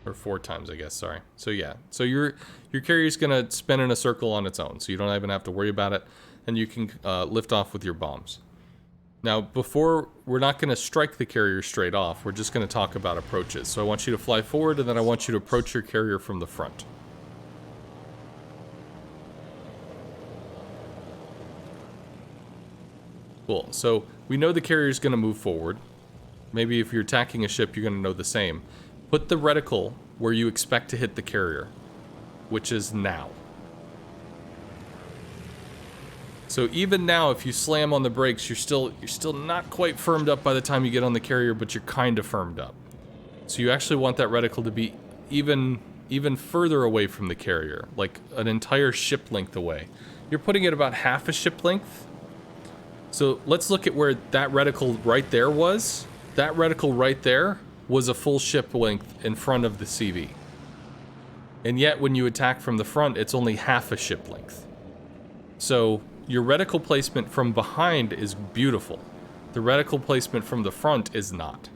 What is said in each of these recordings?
Or 4 times, I guess, sorry. So yeah, so your carrier's gonna spin in a circle on its own, so you don't even have to worry about it, and you can lift off with your bombs. Now, we're not gonna strike the carrier straight off, we're just gonna talk about approaches. So I want you to fly forward, and then I want you to approach your carrier from the front. Cool, so we know the carrier's gonna move forward. Maybe if you're attacking a ship, you're gonna know the same. Put the reticle where you expect to hit the carrier, which is now. So even now, if you slam on the brakes, you're still not quite firmed up by the time you get on the carrier, but you're kind of firmed up. So you actually want that reticle to be even further away from the carrier, like an entire ship length away. You're putting it about half a ship length. So let's look at where that reticle right there was. That reticle right there was a full ship length in front of the CV. And yet when you attack from the front, it's only half a ship length. So your reticle placement from behind is beautiful. The reticle placement from the front is not.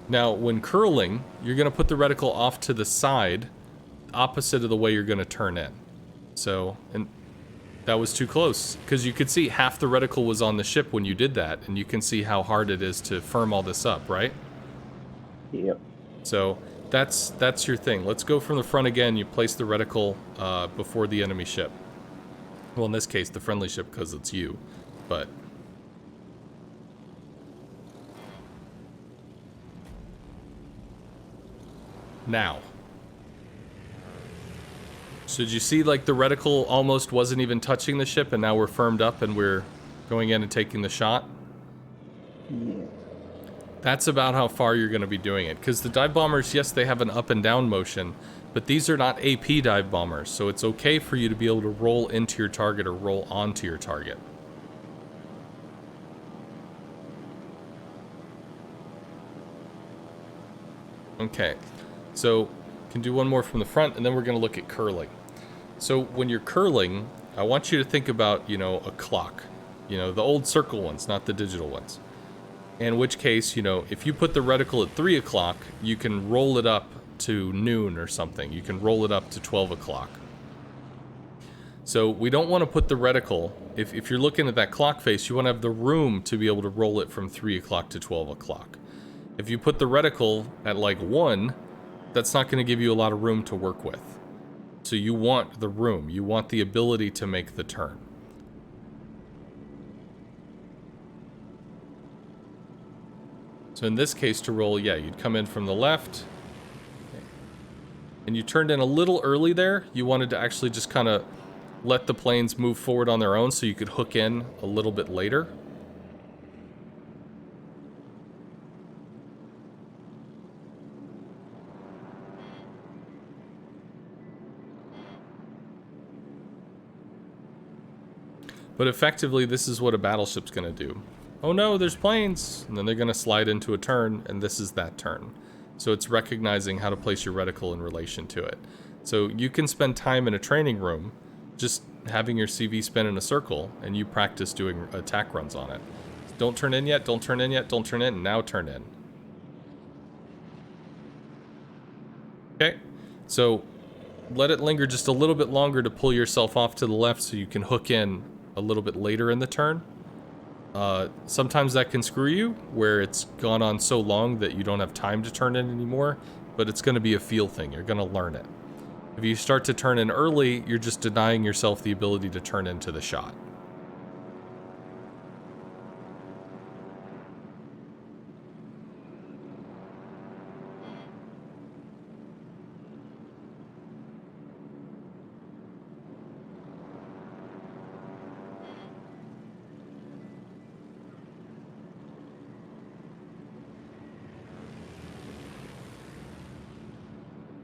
Now, when curling, you're going to put the reticle off to the side, opposite of the way you're going to turn in. So, and that was too close, because you could see half the reticle was on the ship when you did that, and you can see how hard it is to firm all this up, right? Yep. So that's your thing. Let's go from the front again. You place the reticle before the enemy ship. Well, in this case, the friendly ship, because it's you, but... Now. So did you see, like, the reticle almost wasn't even touching the ship, and now we're firmed up and we're going in and taking the shot? Yeah. That's about how far you're going to be doing it. Because the dive bombers, yes, they have an up and down motion, but these are not AP dive bombers, so it's okay for you to be able to roll into your target or roll onto your target. Okay, so can do one more from the front, and then we're going to look at curling. So when you're curling, I want you to think about, a clock. The old circle ones, not the digital ones. In which case, if you put the reticle at 3 o'clock, you can roll it up to noon or something. You can roll it up to 12 o'clock. So we don't want to put the reticle, if you're looking at that clock face, you want to have the room to be able to roll it from 3 o'clock to 12 o'clock. If you put the reticle at like 1, that's not going to give you a lot of room to work with. So you want the room. You want the ability to make the turn. So in this case, to roll, yeah, you'd come in from the left. And you turned in a little early there. You wanted to actually just kind of let the planes move forward on their own so you could hook in a little bit later. But effectively, this is what a battleship's going to do. Oh no, there's planes! And then they're going to slide into a turn, and this is that turn. So it's recognizing how to place your reticle in relation to it. So you can spend time in a training room just having your CV spin in a circle, and you practice doing attack runs on it. Don't turn in yet, don't turn in yet, don't turn in, and now turn in. Okay, so let it linger just a little bit longer to pull yourself off to the left so you can hook in a little bit later in the turn. Sometimes that can screw you, where it's gone on so long that you don't have time to turn in anymore, but it's going to be a feel thing. You're going to learn it. If you start to turn in early, you're just denying yourself the ability to turn into the shot.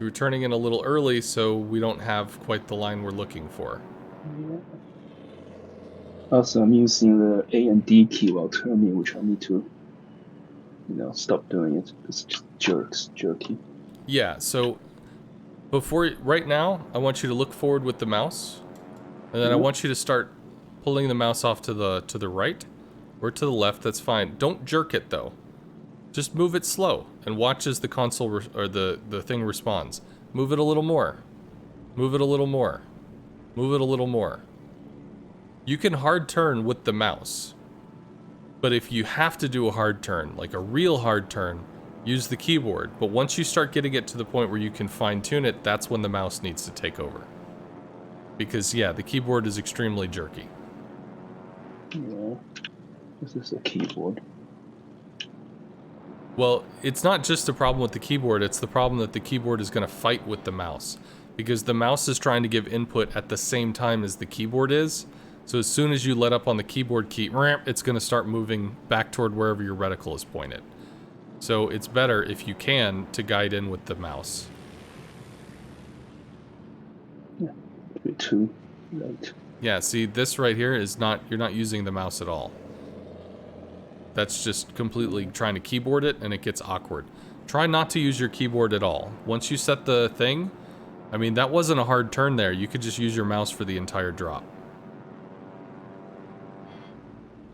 We're turning in a little early, so we don't have quite the line we're looking for. Yeah. Also, I'm using the A and D key while turning, which I need to, stop doing it. It's jerky. Yeah, so right now, I want you to look forward with the mouse, and then I want you to start pulling the mouse off to the right or to the left. That's fine. Don't jerk it though. Just move it slow and watch as the console or the thing responds. Move it a little more. Move it a little more. Move it a little more. You can hard turn with the mouse. But if you have to do a hard turn, like a real hard turn, use the keyboard. But once you start getting it to the point where you can fine tune it, that's when the mouse needs to take over. Because yeah, the keyboard is extremely jerky. Yeah. This is a keyboard. Well, it's not just a problem with the keyboard, it's the problem that the keyboard is going to fight with the mouse. Because the mouse is trying to give input at the same time as the keyboard is. So as soon as you let up on the keyboard key, it's going to start moving back toward wherever your reticle is pointed. So it's better, if you can, to guide in with the mouse. Yeah, a bit too late. Yeah, see, this right here is not, you're not using the mouse at all. That's just completely trying to keyboard it, and it gets awkward. Try not to use your keyboard at all. Once you set the thing, I mean, that wasn't a hard turn there. You could just use your mouse for the entire drop.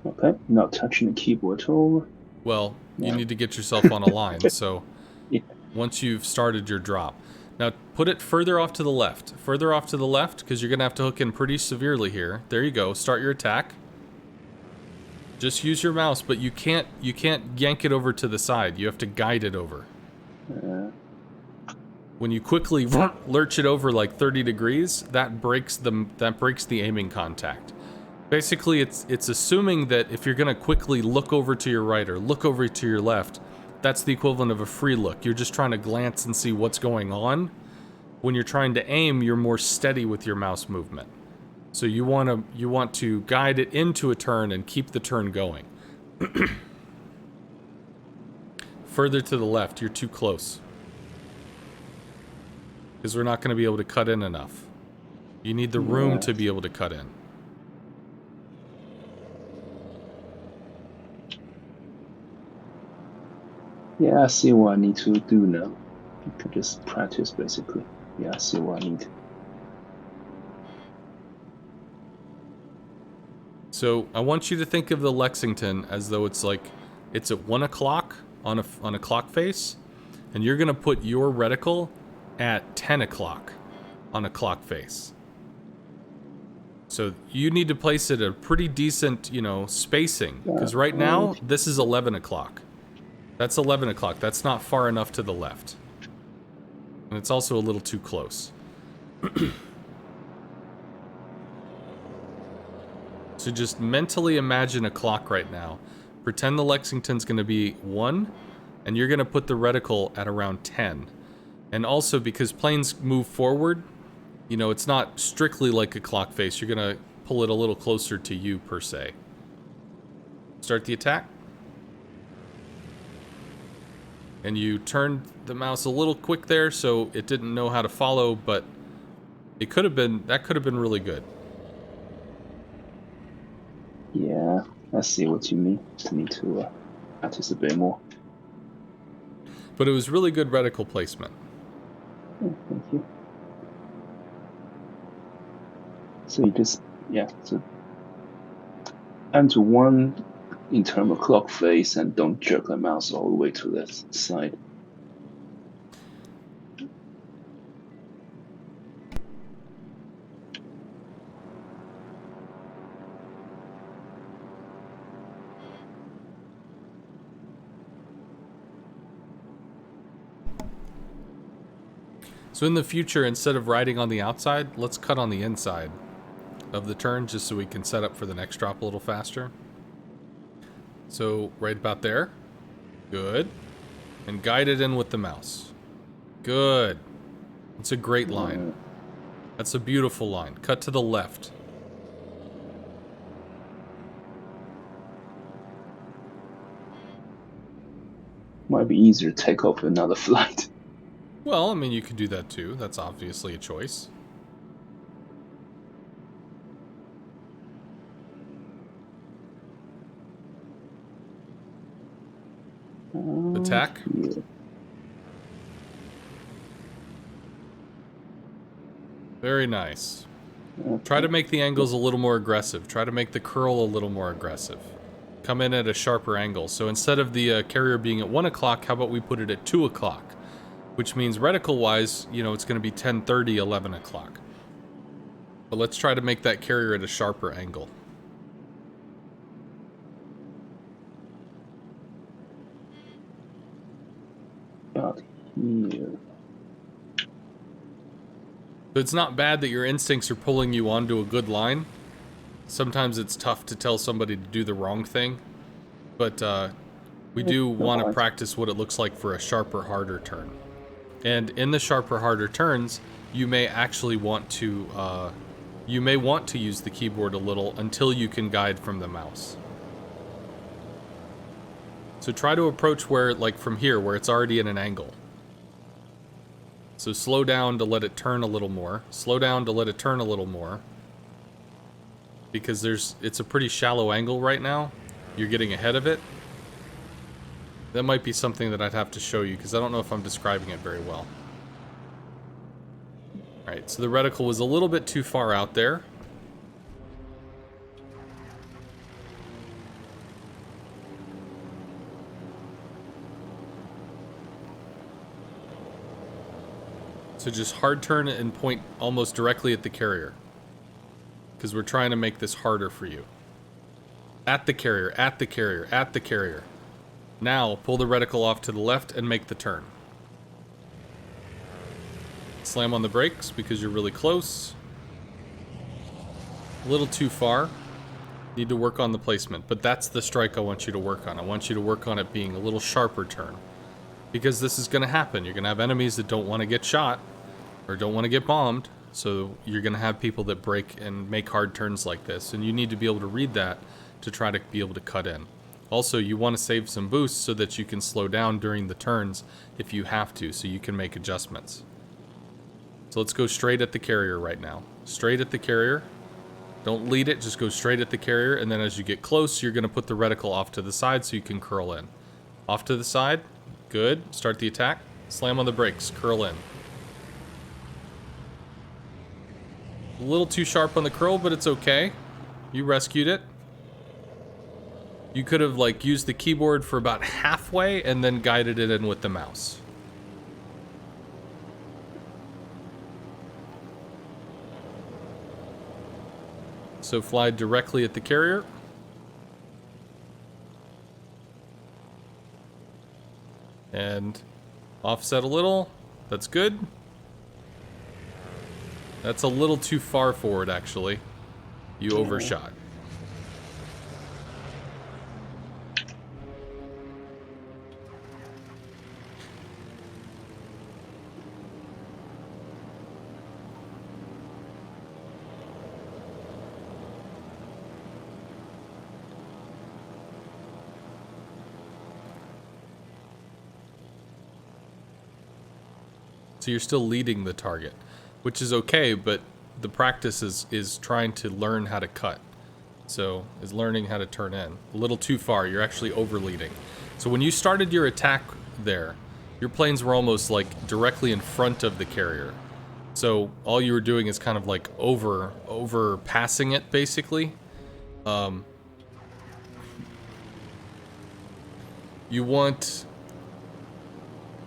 Okay, not touching the keyboard at all. Well, you need to get yourself on a line, so Yeah. once you've started your drop. Now, put it further off to the left. Further off to the left, because you're going to have to hook in pretty severely here. There you go. Start your attack. Just use your mouse, but you can't yank it over to the side. You have to guide it over. When you quickly lurch it over like 30 degrees, that breaks the aiming contact. Basically, it's assuming that if you're going to quickly look over to your right or look over to your left, that's the equivalent of a free look. You're just trying to glance and see what's going on. When you're trying to aim, you're more steady with your mouse movement. So you want to guide it into a turn and keep the turn going. Further to the left, you're too close. Because we're not going to be able to cut in enough. You need the room to be able to cut in. Yeah, I see what I need to do now. You can just practice, basically. Yeah, I see what I need. So I want you to think of the Lexington as though it's at 1 o'clock on a clock face, and you're gonna put your reticle at 10 o'clock on a clock face. So you need to place it at a pretty decent, spacing, because right now this is 11 o'clock. That's 11 o'clock. That's not far enough to the left, and it's also a little too close. So just mentally imagine a clock right now. Pretend the Lexington's going to be 1, and you're going to put the reticle at around 10. And also, because planes move forward, it's not strictly like a clock face. You're going to pull it a little closer to you, per se. Start the attack. And you turned the mouse a little quick there, so it didn't know how to follow, but that could have been really good. Yeah, I see what you mean. Just need to practice a bit more. But it was really good reticle placement. Oh, thank you. So you just, so enter 1 internal clock face and don't jerk the mouse all the way to the side. So in the future, instead of riding on the outside, let's cut on the inside of the turn just so we can set up for the next drop a little faster. So right about there. Good. And guide it in with the mouse. Good. That's a great line. That's a beautiful line. Cut to the left. Might be easier to take off another flight. Well, I mean, you could do that too. That's obviously a choice. Attack. Yeah. Very nice. Try to make the angles a little more aggressive. Try to make the curl a little more aggressive. come in at a sharper angle. So instead of the carrier being at 1 o'clock, how about we put it at 2 o'clock? Which means reticle-wise, you know, it's going to be 10:30, 11 o'clock. But let's try to make that carrier at a sharper angle. About here. So it's not bad that your instincts are pulling you onto a good line. Sometimes it's tough to tell somebody to do the wrong thing. But we do want to practice what it looks like for a sharper, harder turn. And in the sharper, harder turns, you may actually want to use the keyboard a little until you can guide from the mouse. So try to approach where, like from here, where it's already in an angle. So slow down to let it turn a little more. Slow down to let it turn a little more. Because it's a pretty shallow angle right now. You're getting ahead of it. That might be something that I'd have to show you, because I don't know if I'm describing it very well. Alright, so the reticle was a little bit too far out there. So just hard turn and point almost directly at the carrier. Because we're trying to make this harder for you. At the carrier, at the carrier, at the carrier. Now, pull the reticle off to the left and make the turn. Slam on the brakes because you're really close. A little too far. Need to work on the placement, but that's the strike I want you to work on. I want you to work on it being a little sharper turn. Because this is going to happen. You're going to have enemies that don't want to get shot or don't want to get bombed. So you're going to have people that break and make hard turns like this. And you need to be able to read that to try to be able to cut in. Also, you want to save some boost so that you can slow down during the turns if you have to, so you can make adjustments. So let's go straight at the carrier right now. Straight at the carrier. Don't lead it, just go straight at the carrier. And then as you get close, you're going to put the reticle off to the side so you can curl in. Off to the side. Good. Start the attack. Slam on the brakes. Curl in. A little too sharp on the curl, but it's okay. You rescued it. You could have like used the keyboard for about halfway and then guided it in with the mouse. So fly directly at the carrier. And offset a little. That's good. That's a little too far forward, actually. You overshot. So you're still leading the target, which is okay, but the practice is trying to learn how to cut. So, is learning how to turn in. A little too far, you're actually over-leading. So when you started your attack there, your planes were almost like directly in front of the carrier. So all you were doing is kind of like over passing it, basically. You want...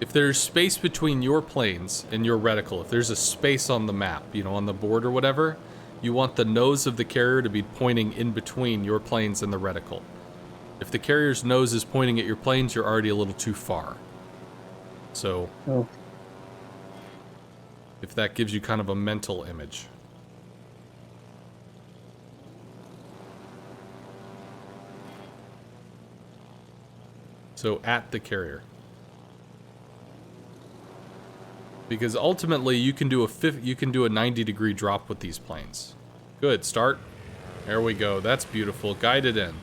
If there's space between your planes and your reticle, if there's a space on the map, you know, on the board or whatever, you want the nose of the carrier to be pointing in between your planes and the reticle. If the carrier's nose is pointing at your planes, you're already a little too far. So, if that gives you kind of a mental image. So, at the carrier. Because ultimately, you can do a 90-degree drop with these planes. Good, start. There we go. That's beautiful. Guide it in.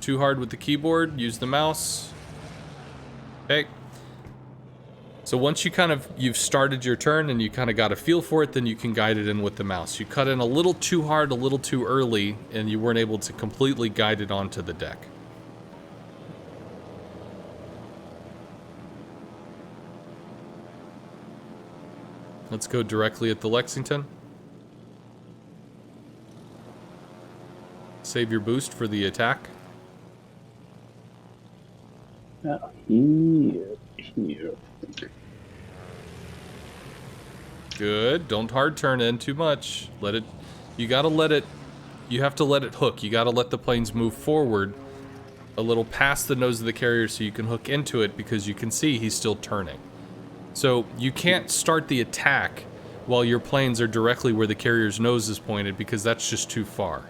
Too hard with the keyboard. Use the mouse. Okay. So once you've started your turn and you kind of got a feel for it, then you can guide it in with the mouse. You cut in a little too hard, a little too early, and you weren't able to completely guide it onto the deck. Let's go directly at the Lexington. Save your boost for the attack. Here. Good. Don't hard turn in too much. Let it. You gotta let it. You have to let it hook. You gotta let the planes move forward a little past the nose of the carrier so you can hook into it, because you can see he's still turning. So you can't start the attack while your planes are directly where the carrier's nose is pointed, because that's just too far.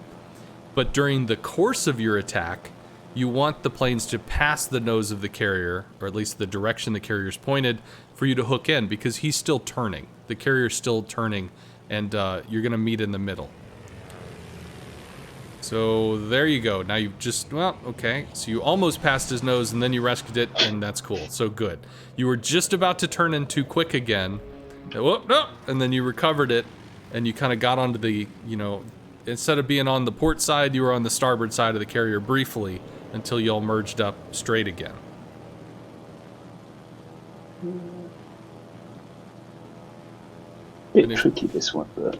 But during the course of your attack, you want the planes to pass the nose of the carrier, or at least the direction the carrier's pointed, for you to hook in, because he's still turning. The carrier's still turning, and you're going to meet in the middle. So there you go. Now you've just, well, okay. So you almost passed his nose, and then you rescued it, and that's cool. So good. You were just about to turn in too quick again. Whoop, no, and then you recovered it, and you kind of got onto the, you know, instead of being on the port side, you were on the starboard side of the carrier briefly until you all merged up straight again. Bit tricky, this one, but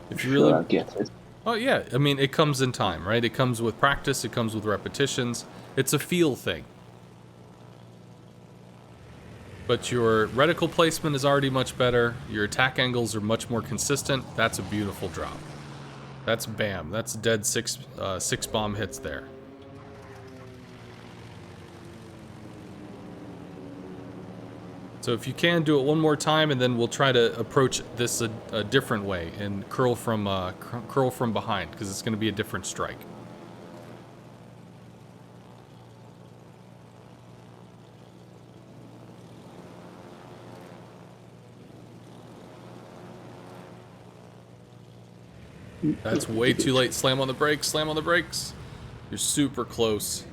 if you really I get it. Oh yeah, I mean, it comes in time, right? It comes with practice, it comes with repetitions. It's a feel thing. But your reticle placement is already much better. Your attack angles are much more consistent. That's a beautiful drop. That's bam. That's dead six bomb hits there. So if you can, do it one more time, and then we'll try to approach this a different way and curl from behind, because it's going to be a different strike. That's way too late. Slam on the brakes. Slam on the brakes. You're super close.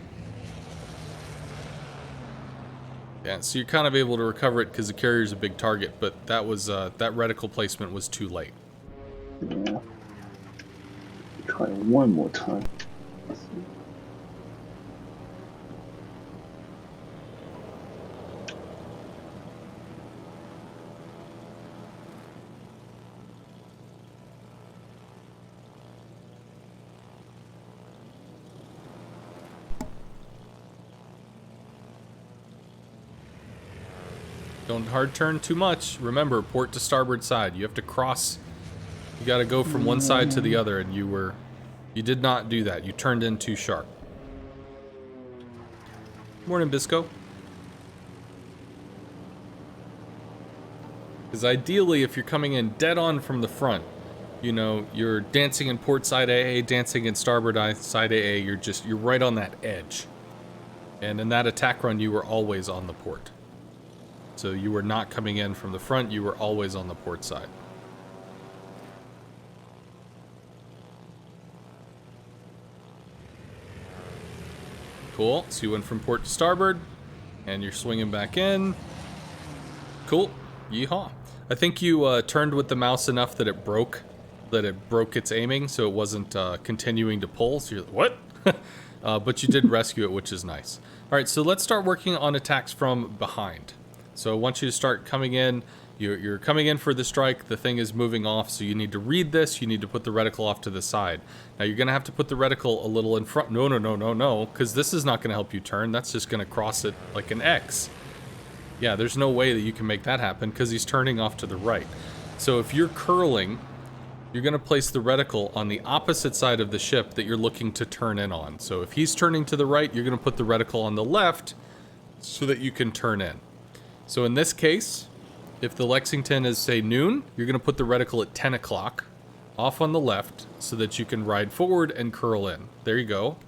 Yeah, so you're kind of able to recover it because the carrier's a big target, but that was that reticle placement was too late. Yeah. Try it one more time. Don't hard turn too much. Remember, port to starboard side. You have to cross. You got to go from one side to the other, and you did not do that. You turned in too sharp. Morning, Bisco. Because ideally, if you're coming in dead on from the front, you know, you're dancing in port side AA, dancing in starboard side AA, you're right on that edge. And in that attack run, you were always on the port. So you were not coming in from the front, you were always on the port side. Cool, so you went from port to starboard, and you're swinging back in. Cool, yeehaw. I think you turned with the mouse enough that it broke its aiming, so it wasn't continuing to pull, so you're like, what? But you did rescue it, which is nice. Alright, so let's start working on attacks from behind. So I want you to start coming in. You're coming in for the strike. The thing is moving off, so you need to read this. You need to put the reticle off to the side. Now you're going to have to put the reticle a little in front. No, because this is not going to help you turn. That's just going to cross it like an X. Yeah, there's no way that you can make that happen because he's turning off to the right. So if you're curling, you're going to place the reticle on the opposite side of the ship that you're looking to turn in on. So if he's turning to the right, you're going to put the reticle on the left so that you can turn in. So in this case, if the Lexington is, say, noon, you're going to put the reticle at 10 o'clock off on the left so that you can ride forward and curl in. There you go.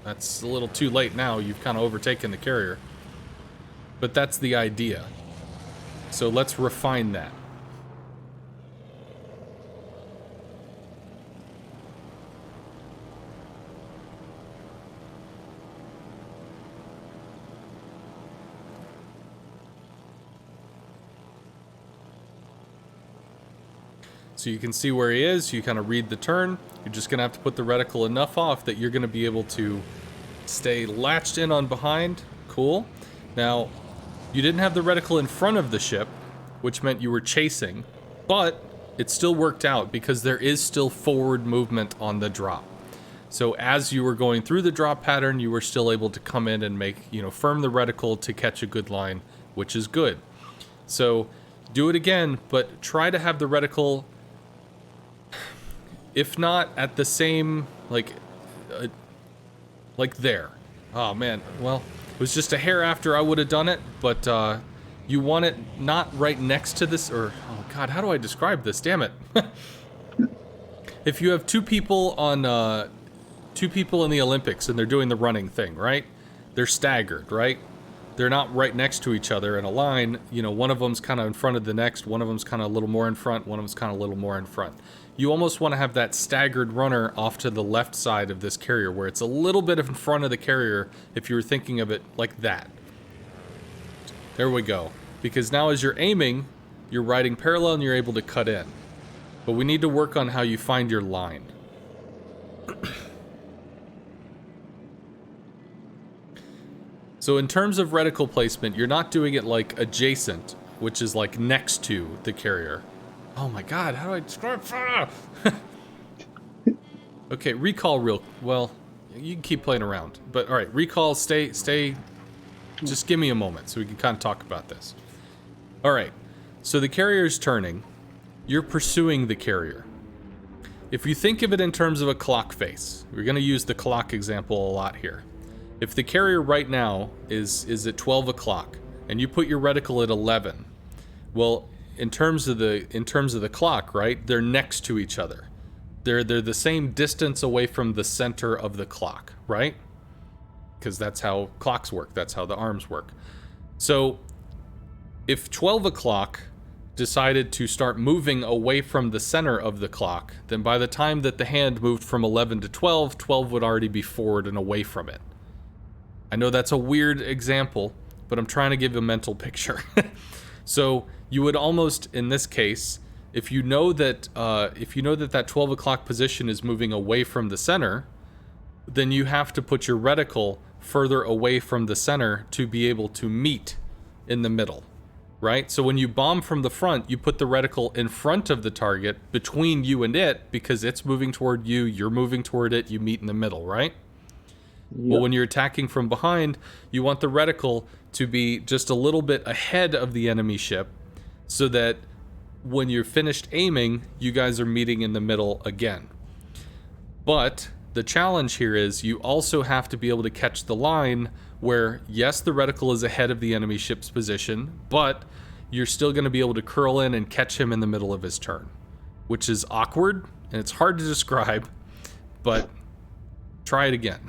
That's a little too late now. You've kind of overtaken the carrier. But that's the idea. So let's refine that. So you can see where he is, you kind of read the turn. You're just going to have to put the reticle enough off that you're going to be able to stay latched in on behind. Cool. Now, you didn't have the reticle in front of the ship, which meant you were chasing, but it still worked out because there is still forward movement on the drop. So as you were going through the drop pattern, you were still able to come in and make, firm the reticle to catch a good line, which is good. So do it again, but try to have the reticle, if not at the same, like there. Oh man, well, it was just a hair after I would have done it, but you want it not right next to this, or, oh god, how do I describe this? Damn it. If you have two people in the Olympics and they're doing the running thing, right? They're staggered, right? They're not right next to each other in a line. One of them's kind of in front of the next, one of them's kind of a little more in front, one of them's kind of a little more in front. You almost want to have that staggered runner off to the left side of this carrier, where it's a little bit in front of the carrier if you were thinking of it like that. There we go. Because now as you're aiming, you're riding parallel and you're able to cut in. But we need to work on how you find your line. So in terms of reticle placement, you're not doing it like adjacent, which is like next to the carrier. Oh my god, how do I describe? Okay, recall well, you can keep playing around. But alright, recall, stay, just give me a moment so we can kind of talk about this. Alright, so the carrier's turning. You're pursuing the carrier. If you think of it in terms of a clock face, we're going to use the clock example a lot here. If the carrier right now is at 12 o'clock and you put your reticle at 11, well, in terms of the clock, right? They're next to each other. They're the same distance away from the center of the clock, right? Because that's how clocks work. That's how the arms work. So if 12 o'clock decided to start moving away from the center of the clock, then by the time that the hand moved from 11 to 12, 12 would already be forward and away from it. I know that's a weird example, but I'm trying to give a mental picture. So you would almost, in this case, if you know that that 12 o'clock position is moving away from the center, then you have to put your reticle further away from the center to be able to meet in the middle, right? So when you bomb from the front, you put the reticle in front of the target, between you and it, because it's moving toward you, you're moving toward it, you meet in the middle, right? Yep. Well, when you're attacking from behind, you want the reticle to be just a little bit ahead of the enemy ship, so that when you're finished aiming, you guys are meeting in the middle again. But the challenge here is you also have to be able to catch the line where, yes, the reticle is ahead of the enemy ship's position, but you're still going to be able to curl in and catch him in the middle of his turn, which is awkward, and it's hard to describe, but try it again.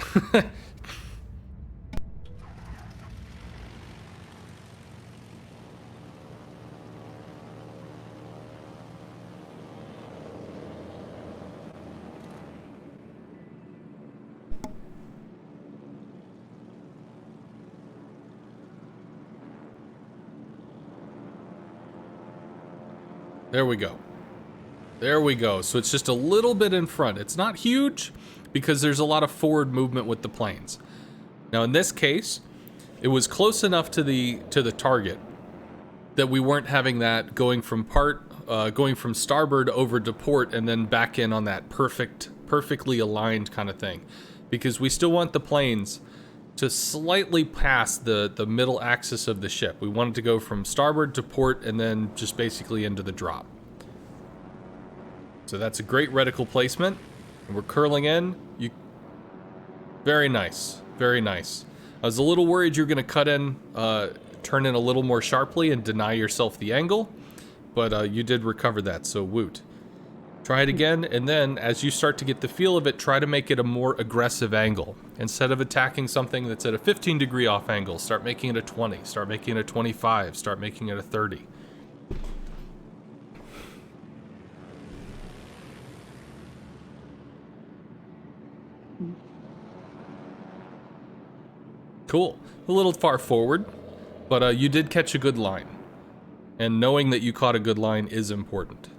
There we go. There we go. So it's just a little bit in front. It's not huge because there's a lot of forward movement with the planes. Now in this case, it was close enough to the target that we weren't having that going from starboard over to port and then back in on that perfectly aligned kind of thing, because we still want the planes to slightly pass the middle axis of the ship. We want it to go from starboard to port and then just basically into the drop. So that's a great reticle placement. And we're curling in. Very nice. Very nice. I was a little worried you were going to cut in, turn in a little more sharply and deny yourself the angle, but you did recover that, so woot. Try it again, and then as you start to get the feel of it, try to make it a more aggressive angle. Instead of attacking something that's at a 15 degree off angle, start making it a 20, start making it a 25, start making it a 30. Cool. A little far forward, but you did catch a good line. And knowing that you caught a good line is important.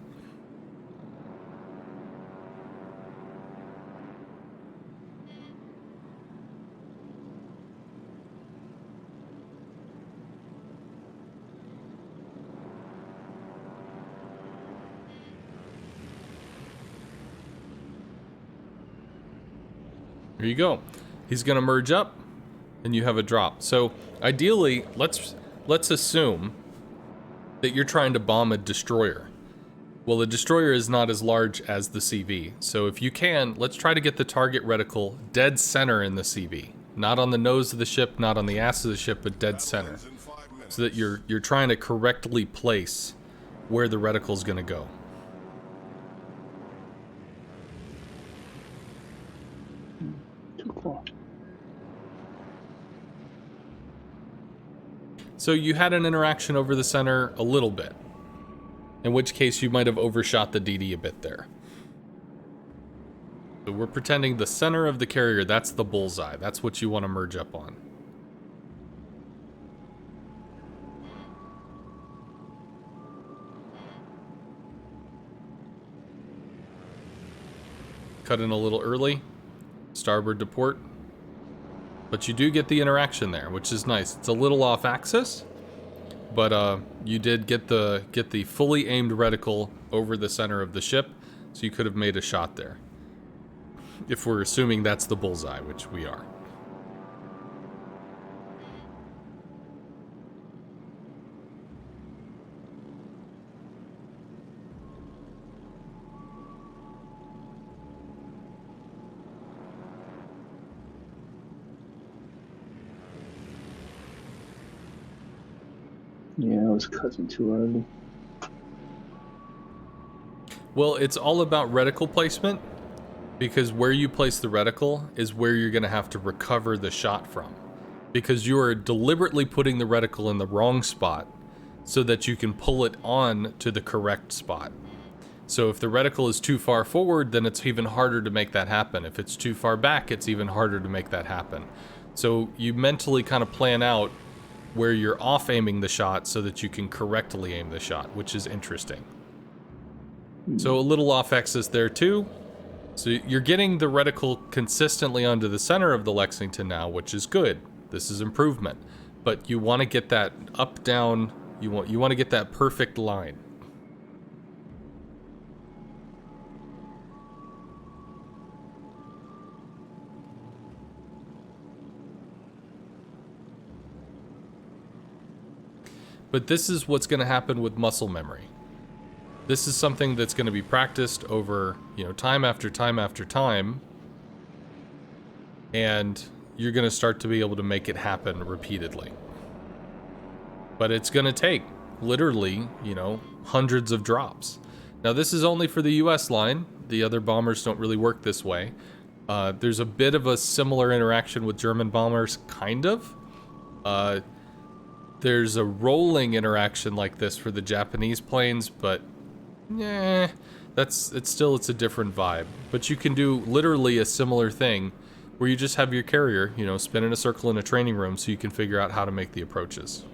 There you go. He's going to merge up, and you have a drop. So ideally, let's assume that you're trying to bomb a destroyer. Well, the destroyer is not as large as the CV. So if you can, let's try to get the target reticle dead center in the CV. Not on the nose of the ship, not on the ass of the ship, but dead center. So that you're trying to correctly place where the reticle is going to go. Too far. So you had an interaction over the center a little bit. In which case you might have overshot the DD a bit there. So we're pretending the center of the carrier, that's the bullseye. That's what you want to merge up on. Cut in a little early. Starboard to port. But you do get the interaction there, which is nice. It's a little off axis. But you did get the fully aimed reticle over the center of the ship, so you could have made a shot there. If we're assuming that's the bullseye, which we are. Yeah, I was cutting too early. Well, it's all about reticle placement, because where you place the reticle is where you're going to have to recover the shot from. Because you are deliberately putting the reticle in the wrong spot so that you can pull it on to the correct spot. So if the reticle is too far forward, then it's even harder to make that happen. If it's too far back, it's even harder to make that happen. So you mentally kind of plan out where you're off aiming the shot so that you can correctly aim the shot, which is interesting. So a little off axis there too. So you're getting the reticle consistently onto the center of the Lexington now, which is good. This is improvement. But you want to get that up, down, you want to get that perfect line. But this is what's going to happen with muscle memory. This is something that's going to be practiced over, time after time after time. And you're going to start to be able to make it happen repeatedly. But it's going to take, literally, hundreds of drops. Now, this is only for the US line. The other bombers don't really work this way. There's a bit of a similar interaction with German bombers, kind of. There's a rolling interaction like this for the Japanese planes, but it's a different vibe. But you can do literally a similar thing where you just have your carrier, spin in a circle in a training room so you can figure out how to make the approaches.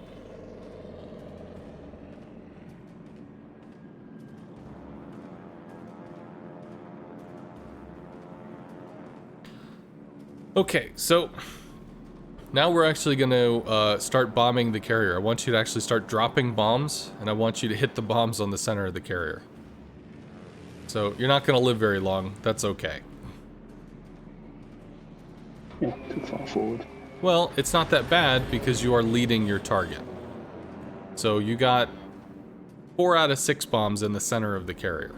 Okay, so now we're actually going to start bombing the carrier. I want you to actually start dropping bombs, and I want you to hit the bombs on the center of the carrier. So you're not going to live very long. That's okay. Yeah, too far forward. Well, it's not that bad because you are leading your target. So you got 4 out of 6 bombs in the center of the carrier.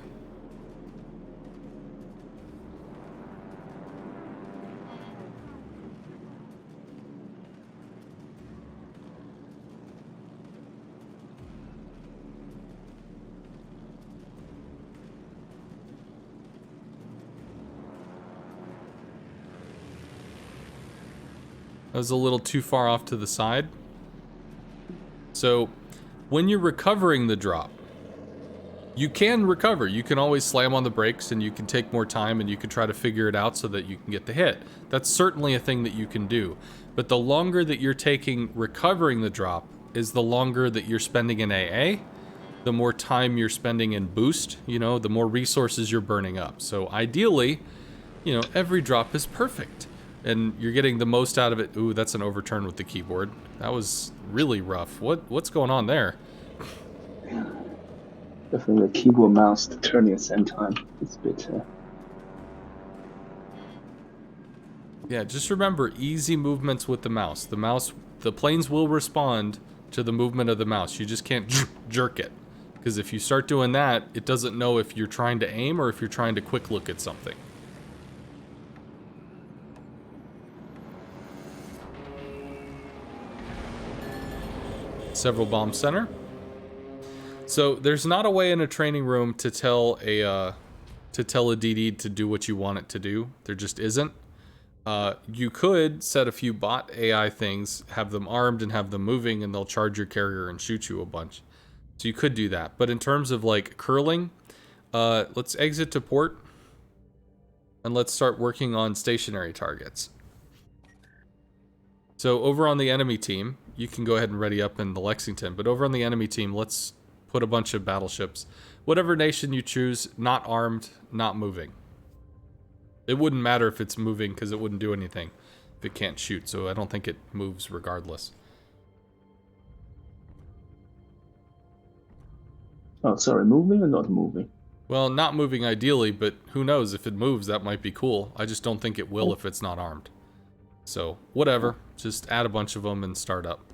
That was a little too far off to the side. So, when you're recovering the drop, you can recover. You can always slam on the brakes and you can take more time and you can try to figure it out so that you can get the hit. That's certainly a thing that you can do. But the longer that you're taking recovering the drop is the longer that you're spending in AA, the more time you're spending in boost, the more resources you're burning up. So ideally, every drop is perfect. And you're getting the most out of it. Ooh, that's an overturn with the keyboard. That was really rough. What's going on there? Definitely the keyboard mouse turning at the same time. It's a bit... Yeah, just remember, easy movements with the mouse. The planes will respond to the movement of the mouse. You just can't jerk it. Because if you start doing that, it doesn't know if you're trying to aim or if you're trying to quick look at something. Several bomb center. So there's not a way in a training room to tell a DD to do what you want it to do. There just isn't. You could set a few bot AI things, have them armed and have them moving, and they'll charge your carrier and shoot you a bunch. So you could do that. But in terms of like curling, let's exit to port and let's start working on stationary targets. So over on the enemy team, you can go ahead and ready up in the Lexington, but over on the enemy team, let's put a bunch of battleships. Whatever nation you choose, not armed, not moving. It wouldn't matter if it's moving because it wouldn't do anything if it can't shoot, so I don't think it moves regardless. Oh, sorry, moving or not moving? Well, not moving ideally, but who knows, if it moves, that might be cool. I just don't think it will if it's not armed. So, whatever. Just add a bunch of them and start up.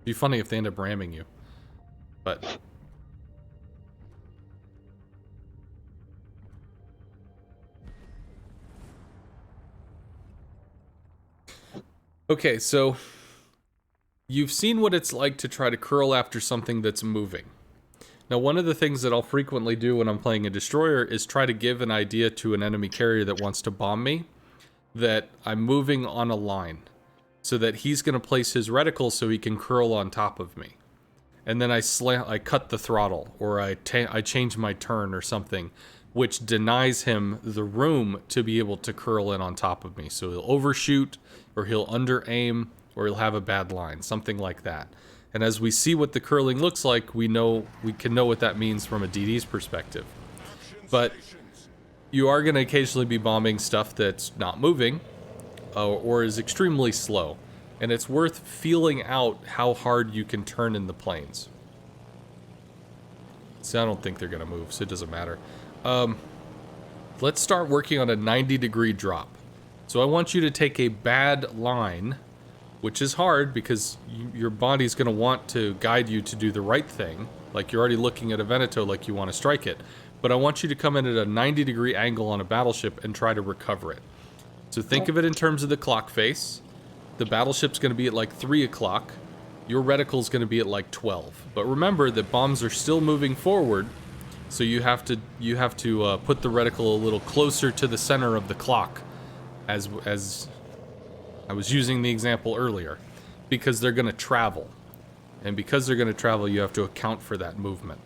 Be funny if they end up ramming you. But... okay, so... you've seen what it's like to try to curl after something that's moving. Now, one of the things that I'll frequently do when I'm playing a destroyer is try to give an idea to an enemy carrier that wants to bomb me that I'm moving on a line, so that he's going to place his reticle so he can curl on top of me. And then I cut the throttle, or I change my turn or something, which denies him the room to be able to curl in on top of me. So he'll overshoot, or he'll under-aim, or he'll have a bad line, something like that. And as we see what the curling looks like, we can know what that means from a DD's perspective. But you are going to occasionally be bombing stuff that's not moving, or is extremely slow. And it's worth feeling out how hard you can turn in the planes. So I don't think they're going to move, so it doesn't matter. Let's start working on a 90-degree drop. So I want you to take a bad line, which is hard because your body's going to want to guide you to do the right thing. Like you're already looking at a Veneto like you want to strike it. But I want you to come in at a 90-degree angle on a battleship and try to recover it. So think of it in terms of the clock face. The battleship's going to be at like 3 o'clock. Your reticle's going to be at like 12. But remember that bombs are still moving forward, so you have to put the reticle a little closer to the center of the clock, as I was using the example earlier, because they're going to travel. And because they're going to travel, you have to account for that movement.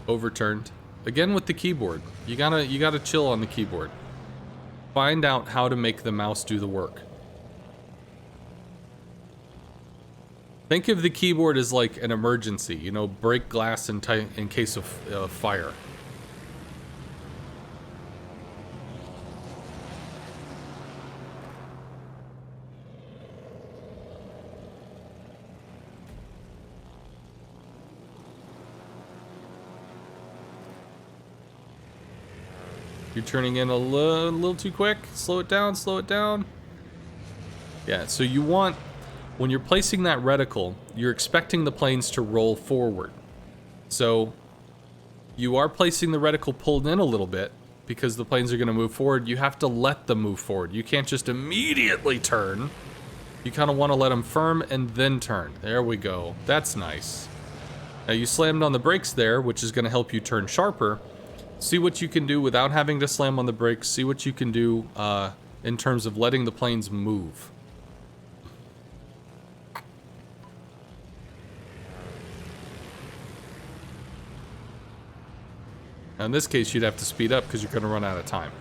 Overturned. Again with the keyboard. You gotta chill on the keyboard. Find out how to make the mouse do the work. Think of the keyboard as like an emergency, you know, break glass in case of fire. You're turning in a little too quick. Slow it down, slow it down. Yeah, so you want, when you're placing that reticle, you're expecting the planes to roll forward. So you are placing the reticle pulled in a little bit because the planes are going to move forward. You have to let them move forward. You can't just immediately turn. You kind of want to let them firm and then turn. There we go. That's nice. Now you slammed on the brakes there, which is going to help you turn sharper. See what you can do without having to slam on the brakes. See what you can do in terms of letting the planes move. Now in this case, you'd have to speed up because you're going to run out of time.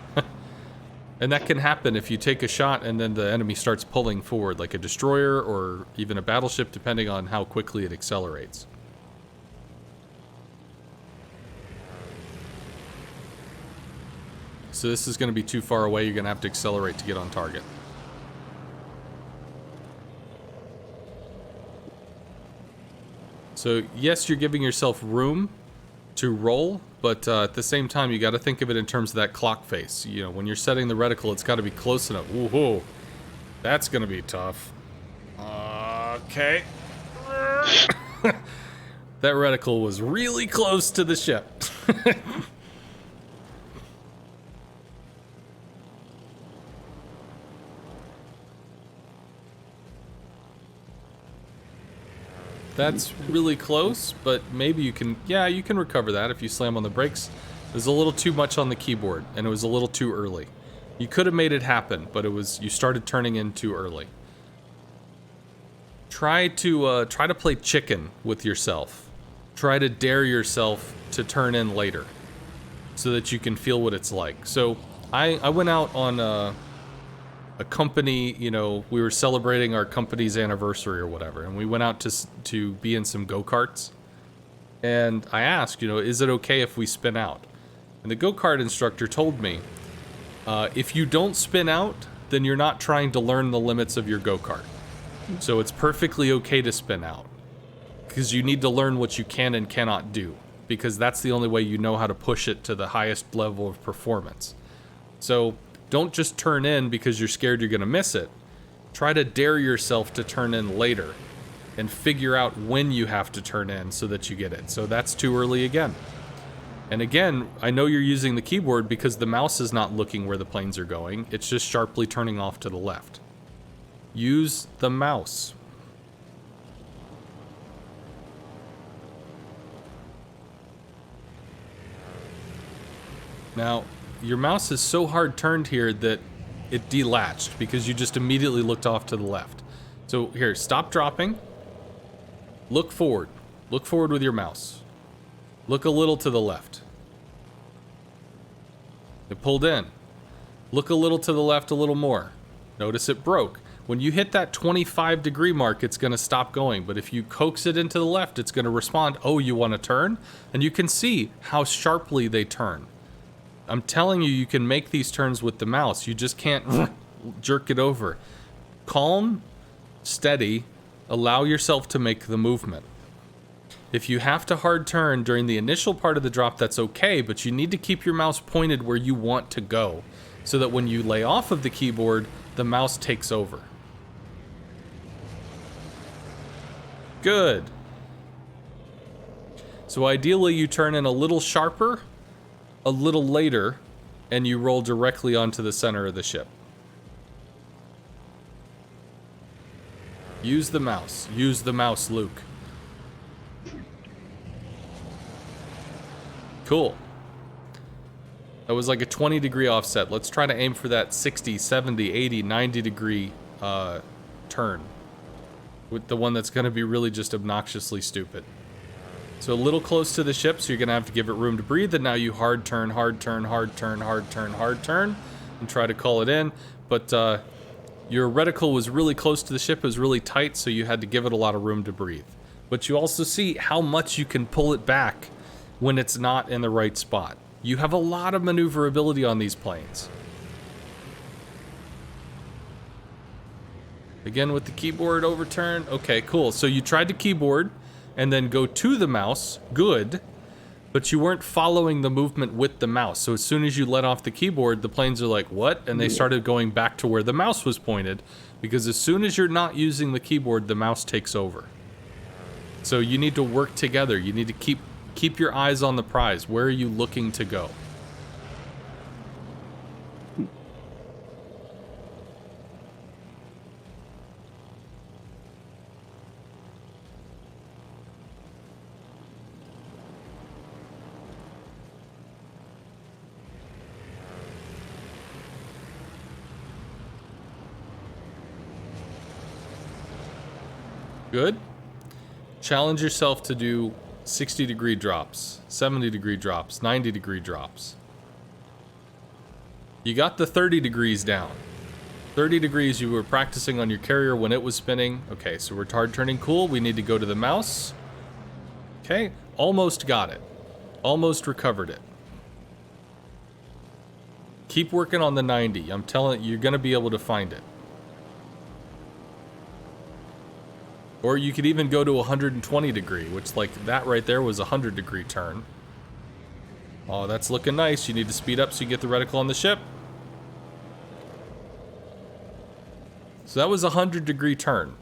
And that can happen if you take a shot and then the enemy starts pulling forward, like a destroyer or even a battleship, depending on how quickly it accelerates. So this is going to be too far away. You're going to have to accelerate to get on target. So yes, you're giving yourself room to roll, but at the same time, you got to think of it in terms of that clock face. You know, when you're setting the reticle, it's got to be close enough. Woohoo! That's gonna be tough. Okay. That reticle was really close to the ship. That's really close, but maybe you can, yeah, you can recover that if you slam on the brakes. It was a little too much on the keyboard, and it was a little too early. You could have made it happen, but you started turning in too early. Try to play chicken with yourself. Try to dare yourself to turn in later, so that you can feel what it's like. So I went out on a company, you know, we were celebrating our company's anniversary or whatever, and we went out to be in some go-karts. And I asked, you know, is it okay if we spin out? And the go-kart instructor told me, if you don't spin out, then you're not trying to learn the limits of your go-kart. So it's perfectly okay to spin out, because you need to learn what you can and cannot do, because that's the only way you know how to push it to the highest level of performance. So don't just turn in because you're scared you're going to miss it. Try to dare yourself to turn in later and figure out when you have to turn in so that you get it. So that's too early again. And again, I know you're using the keyboard because the mouse is not looking where the planes are going. It's just sharply turning off to the left. Use the mouse. Now, your mouse is so hard turned here that it delatched because you just immediately looked off to the left. So here, stop dropping. Look forward. Look forward with your mouse. Look a little to the left. It pulled in. Look a little to the left a little more. Notice it broke. When you hit that 25-degree mark, it's going to stop going. But if you coax it into the left, it's going to respond, oh, you want to turn? And you can see how sharply they turn. I'm telling you, you can make these turns with the mouse. You just can't jerk it over. Calm, steady, allow yourself to make the movement. If you have to hard turn during the initial part of the drop, that's okay, but you need to keep your mouse pointed where you want to go, so that when you lay off of the keyboard, the mouse takes over. Good. So ideally, you turn in a little sharper, a little later, and you roll directly onto the center of the ship. Use the mouse. Use the mouse, Luke. Cool. That was like a 20-degree offset. Let's try to aim for that 60, 70, 80, 90-degree turn. With the one that's going to be really just obnoxiously stupid. So a little close to the ship, so you're going to have to give it room to breathe, and now you hard turn, hard turn, hard turn, hard turn, hard turn, and try to call it in. But your reticle was really close to the ship, it was really tight, so you had to give it a lot of room to breathe. But you also see how much you can pull it back when it's not in the right spot. You have a lot of maneuverability on these planes. Again with the keyboard overturn. Okay, cool. So you tried the keyboard and then go to the mouse. Good. But you weren't following the movement with the mouse. So as soon as you let off the keyboard, the planes are like, what? And they started going back to where the mouse was pointed. Because as soon as you're not using the keyboard, the mouse takes over. So you need to work together. You need to keep your eyes on the prize. Where are you looking to go? Good. Challenge yourself to do 60-degree drops, 70-degree drops, 90-degree drops. You got the 30 degrees down. 30 degrees you were practicing on your carrier when it was spinning. Okay, so we're hard turning cool. We need to go to the mouse. Okay, almost got it. Almost recovered it. Keep working on the 90. I'm telling you, you're going to be able to find it. Or you could even go to 120 degree, which like that right there was a 100-degree turn. Oh, that's looking nice. You need to speed up so you get the reticle on the ship. So that was a 100-degree turn.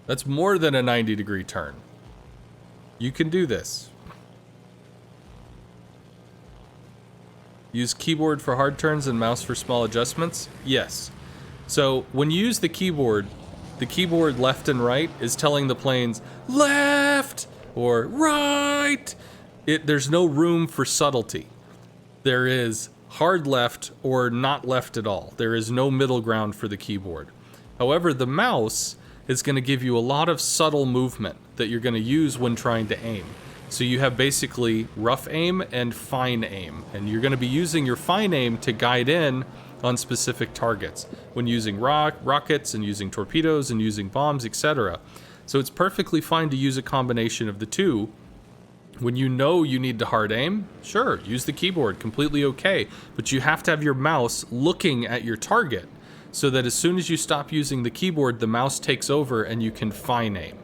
That's more than a 90-degree turn. You can do this. Use keyboard for hard turns and mouse for small adjustments? Yes. So when you use the keyboard left and right is telling the planes left or right. There's no room for subtlety. There is hard left or not left at all. There is no middle ground for the keyboard. However, the mouse is going to give you a lot of subtle movement that you're going to use when trying to aim. So you have basically rough aim and fine aim, and you're going to be using your fine aim to guide in on specific targets when using rockets and using torpedoes and using bombs, etc. So it's perfectly fine to use a combination of the two. When you know you need to hard aim, sure, use the keyboard, completely okay, but you have to have your mouse looking at your target so that as soon as you stop using the keyboard, the mouse takes over and you can fine aim.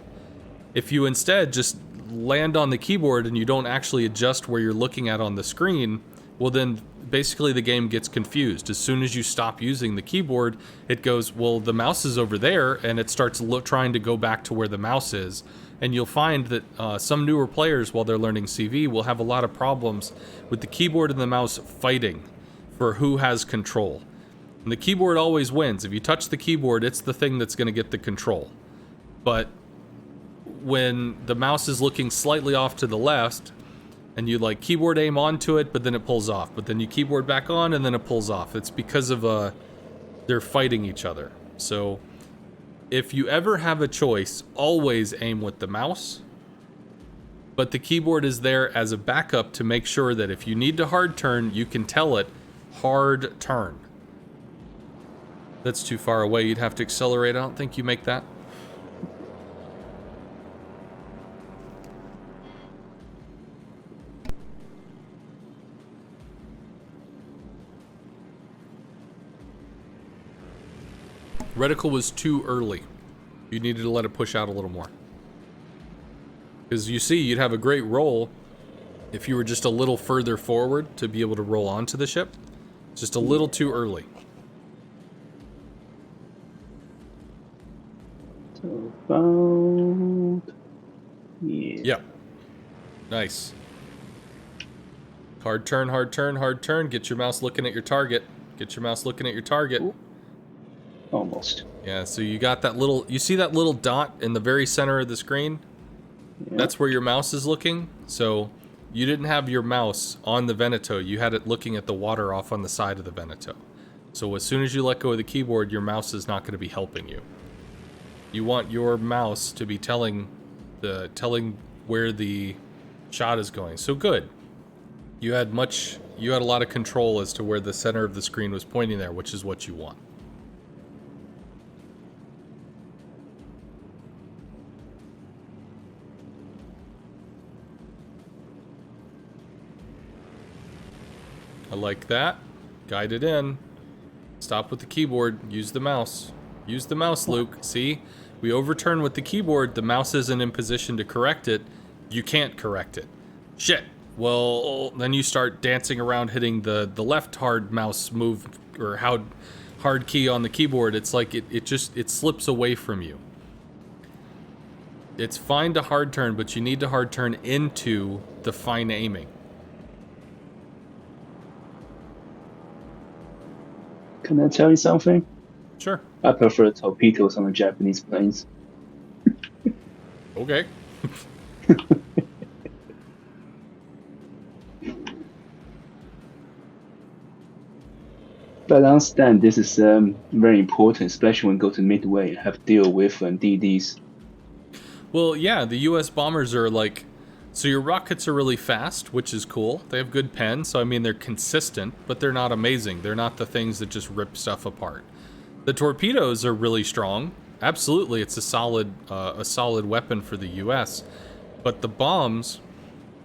If you instead just land on the keyboard and you don't actually adjust where you're looking at on the screen, well then basically the game gets confused. As soon as you stop using the keyboard, it goes, well, the mouse is over there, and it starts trying to go back to where the mouse is. And you'll find that some newer players, while they're learning CV, will have a lot of problems with the keyboard and the mouse fighting for who has control. And the keyboard always wins. If you touch the keyboard, it's the thing that's going to get the control. But when the mouse is looking slightly off to the left, and you like keyboard aim onto it, but then it pulls off. But then you keyboard back on, and then it pulls off. It's because of they're fighting each other. So if you ever have a choice, always aim with the mouse. But the keyboard is there as a backup to make sure that if you need to hard turn, you can tell it hard turn. That's too far away. You'd have to accelerate. I don't think you make that. Reticle was too early. You needed to let it push out a little more. Because you see, you'd have a great roll if you were just a little further forward to be able to roll onto the ship. Just a little too early. So about... yeah. Yep. Nice. Hard turn, hard turn, hard turn. Get your mouse looking at your target. Get your mouse looking at your target. Ooh. Almost. Yeah, so you got that little... You see that little dot in the very center of the screen? Yeah. That's where your mouse is looking. So you didn't have your mouse on the Veneto. You had it looking at the water off on the side of the Veneto. So as soon as you let go of the keyboard, your mouse is not going to be helping you. You want your mouse to be telling where the shot is going. So good. You had a lot of control as to where the center of the screen was pointing there, which is what you want. I like that. Guide it in. Stop with the keyboard. Use the mouse. Use the mouse, Luke. See? We overturn with the keyboard. The mouse isn't in position to correct it. You can't correct it. Shit. Well, then you start dancing around hitting the left hard mouse move or hard key on the keyboard. It's like it slips away from you. It's fine to hard turn, but you need to hard turn into the fine aiming. Can I tell you something? Sure. I prefer torpedoes on the Japanese planes. Okay. But I understand this is very important, especially when you go to Midway and have to deal with DDs. Well, yeah, the U.S. bombers are like... So your rockets are really fast, which is cool. They have good pen, so I mean they're consistent, but they're not amazing. They're not the things that just rip stuff apart. The torpedoes are really strong. Absolutely, it's a solid weapon for the U.S. But the bombs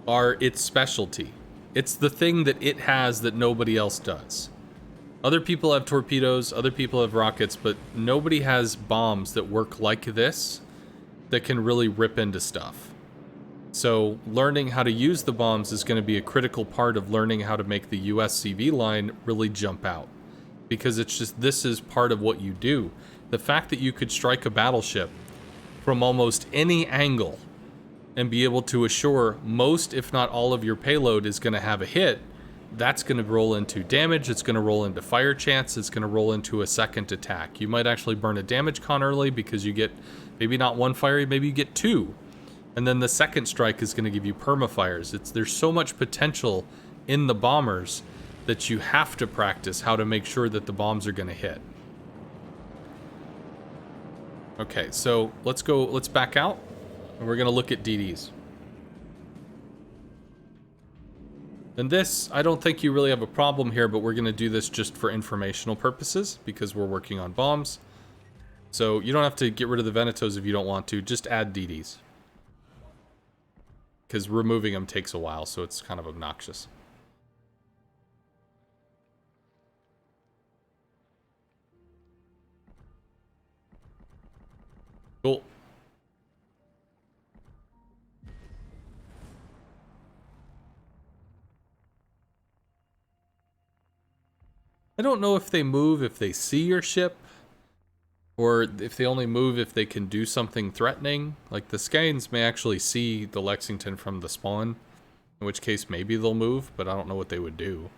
are its specialty. It's the thing that it has that nobody else does. Other people have torpedoes, other people have rockets, but nobody has bombs that work like this that can really rip into stuff. So learning how to use the bombs is going to be a critical part of learning how to make the USCV line really jump out. Because it's just, this is part of what you do. The fact that you could strike a battleship from almost any angle and be able to assure most, if not all, of your payload is going to have a hit, that's going to roll into damage, it's going to roll into fire chance, it's going to roll into a second attack. You might actually burn a damage con early because you get maybe not one fire, maybe you get two. And then the second strike is going to give you permafires. There's so much potential in the bombers that you have to practice how to make sure that the bombs are going to hit. Okay, so let's back out, and we're going to look at DDs. And this, I don't think you really have a problem here, but we're going to do this just for informational purposes because we're working on bombs. So you don't have to get rid of the Venetos if you don't want to, just add DDs. Because removing them takes a while, so it's kind of obnoxious. Cool. I don't know if they move if they see your ship, or if they only move if they can do something threatening. Like the Skyans may actually see the Lexington from the spawn, in which case maybe they'll move, but I don't know what they would do.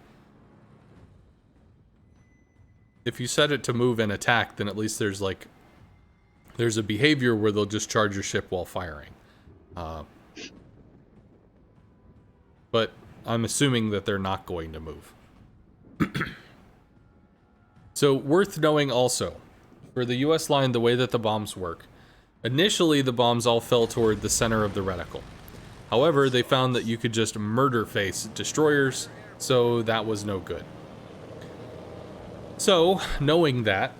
If you set it to move and attack, then at least there's a behavior where they'll just charge your ship while firing. But I'm assuming that they're not going to move. So, worth knowing also, for the US line, the way that the bombs work, initially the bombs all fell toward the center of the reticle. However, they found that you could just murder face destroyers, so that was no good. So, knowing that,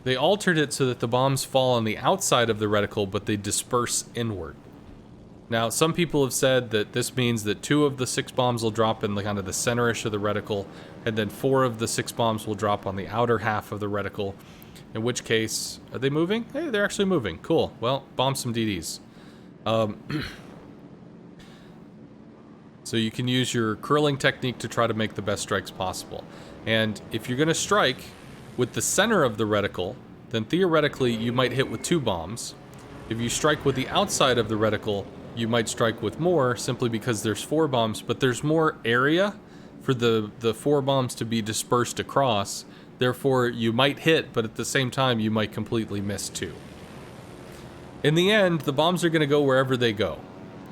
they altered it so that the bombs fall on the outside of the reticle, but they disperse inward. Now, some people have said that this means that 2 of the 6 bombs will drop in kind of the center-ish of the reticle, and then 4 of the 6 bombs will drop on the outer half of the reticle, in which case, are they moving? Hey, they're actually moving. Cool. Well, bomb some DDs. So you can use your curling technique to try to make the best strikes possible. And if you're going to strike with the center of the reticle, then theoretically you might hit with 2 bombs. If you strike with the outside of the reticle, you might strike with more, simply because there's 4 bombs, but there's more area for the 4 bombs to be dispersed across. Therefore, you might hit, but at the same time, you might completely miss too. In the end, the bombs are going to go wherever they go.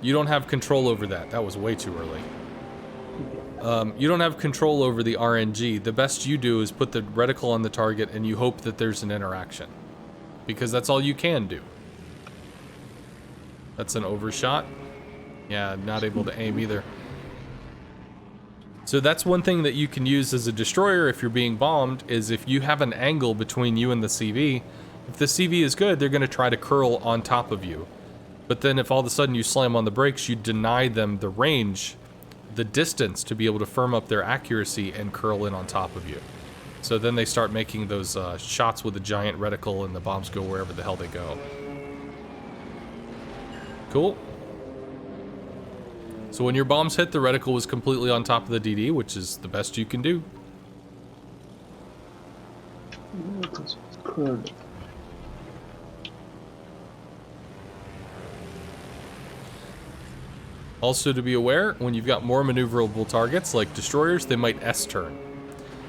You don't have control over that. That was way too early. You don't have control over the RNG. The best you do is put the reticle on the target and you hope that there's an interaction. Because that's all you can do. That's an overshot. Yeah, not able to aim either. So that's one thing that you can use as a destroyer if you're being bombed, is if you have an angle between you and the CV. If the CV is good, they're going to try to curl on top of you. But then if all of a sudden you slam on the brakes, you deny them the range, the distance to be able to firm up their accuracy and curl in on top of you. So then they start making those shots with a giant reticle and the bombs go wherever the hell they go. Cool. So when your bombs hit, the reticle was completely on top of the DD, which is the best you can do. Also to be aware, when you've got more maneuverable targets, like destroyers, they might S-turn.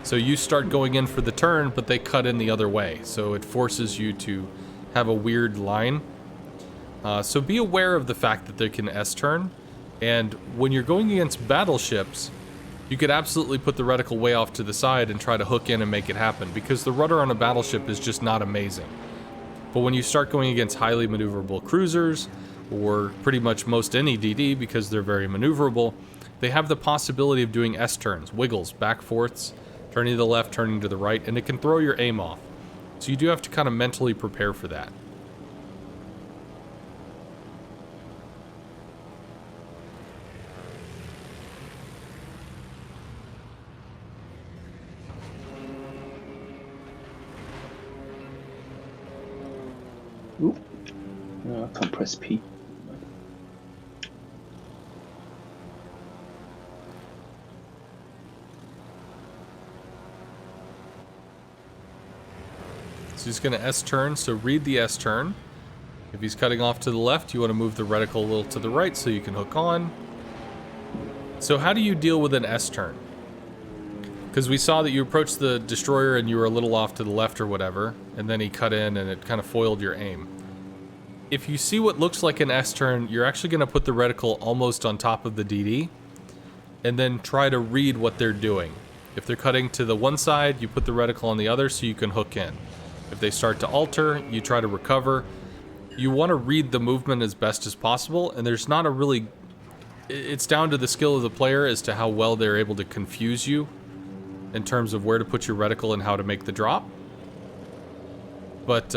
So you start going in for the turn, but they cut in the other way. So it forces you to have a weird line. So be aware of the fact that they can S-turn. And when you're going against battleships, you could absolutely put the reticle way off to the side and try to hook in and make it happen, because the rudder on a battleship is just not amazing. But when you start going against highly maneuverable cruisers, or pretty much most any DD, because they're very maneuverable, they have the possibility of doing S-turns, wiggles, back forths, turning to the left, turning to the right, and it can throw your aim off. So you do have to kind of mentally prepare for that. Ooh. Compress P. he's going to S-turn, so read the S-turn. If he's cutting off to the left, you want to move the reticle a little to the right so you can hook on. So how do you deal with an S-turn? Because we saw that you approached the destroyer and you were a little off to the left or whatever, and then he cut in and it kind of foiled your aim. If you see what looks like an S-turn, you're actually going to put the reticle almost on top of the DD, and then try to read what they're doing. If they're cutting to the one side, you put the reticle on the other so you can hook in. If they start to alter, you try to recover. You want to read the movement as best as possible, and there's not a really... It's down to the skill of the player as to how well they're able to confuse you in terms of where to put your reticle and how to make the drop. But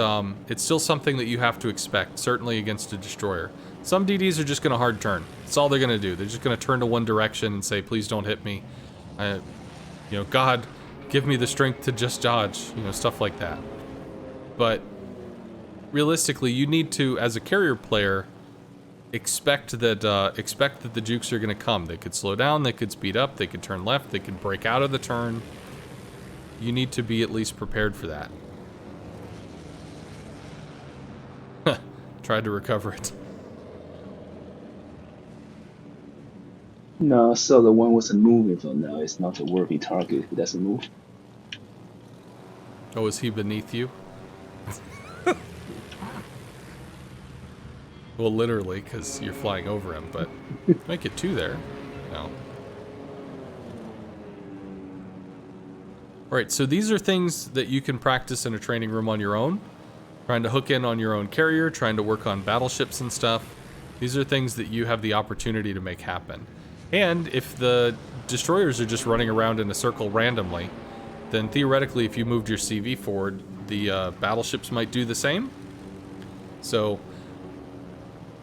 it's still something that you have to expect, certainly against a destroyer. Some DDs are just going to hard turn. That's all they're going to do. They're just going to turn to one direction and say, please don't hit me. You know, God, give me the strength to just dodge. You know, stuff like that. But realistically, you need to, as a carrier player, expect that the jukes are going to come. They could slow down, they could speed up, they could turn left, they could break out of the turn. You need to be at least prepared for that. Tried to recover it. No, so the one wasn't moving for now. It's not a worthy target if it doesn't move. Oh, is he beneath you? Well, literally, because you're flying over him, but make it 2 there. No. Alright, so these are things that you can practice in a training room on your own. Trying to hook in on your own carrier, trying to work on battleships and stuff. These are things that you have the opportunity to make happen. And if the destroyers are just running around in a circle randomly, then theoretically if you moved your CV forward, the battleships might do the same. So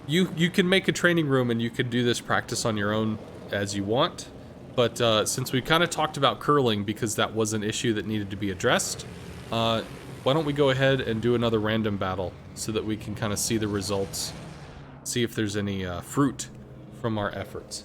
you can make a training room and you can do this practice on your own as you want. But since we kind of talked about curling because that was an issue that needed to be addressed, why don't we go ahead and do another random battle so that we can kind of see the results, see if there's any fruit from our efforts.